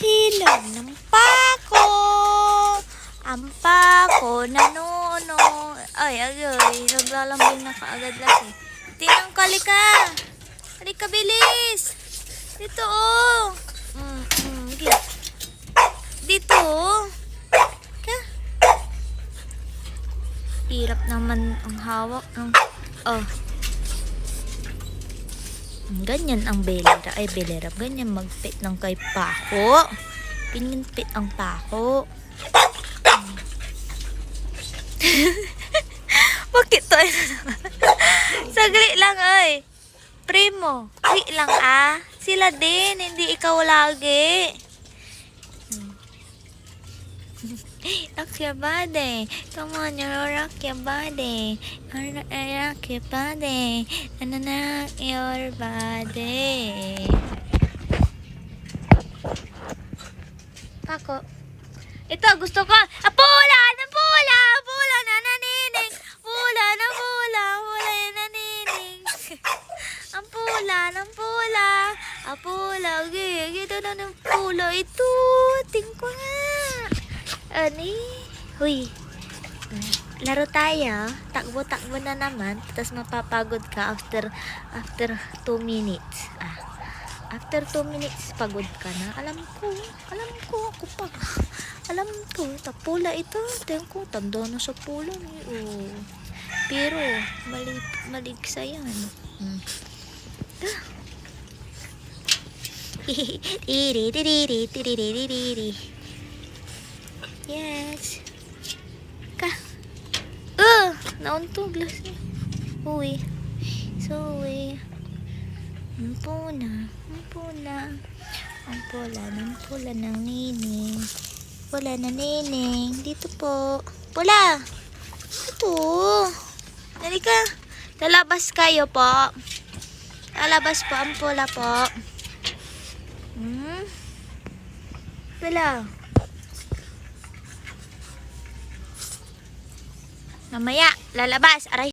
Hilaw ng pako. Ang pako nanuno. Ay, naglalambing na kaagad laki. Tinangkali ka. Halika, bilis. Dito, oh. Dito, oh. Ka. Hirap naman ang hawak ng... Oh. Ganyan ang belera. Ay, belera. Ganyan magpit ng kay pako. Ganyan pit ang pako. Bakit to? Saglit lang, ay. Primo. Wait lang, ah. Sila din. Hindi ikaw lagi. Rock your body. Come on, you rock your body. Rock your body. Rock your body. Pako. Ito, gusto ko. Pula na pula. Pula na nanining. Pula na pula. Pula na nanining. Ang pula ng pula. Ang pula. Gito na ng pula. Ito. Tingko nga. Ani? Huy. Laro tayo. Takbo-takbo na naman. Tapos mapapagod ka after 2 minutes. After 2 minutes, pagod ka na. Alam ko, ako pa. Alam ko, pula ito. Tingnan ko, tanda na sa pula. Oh. Pero, maligsa yan. Yes. Ka. Nauntog glass niya. Uy. Sorry. Ang pula ng nining. Pula na nining. Dito po. Pula. Ito. Halika. Lalabas kayo po. Lalabas po ang pula po. Pula. Mamaya, lalabas. Aray.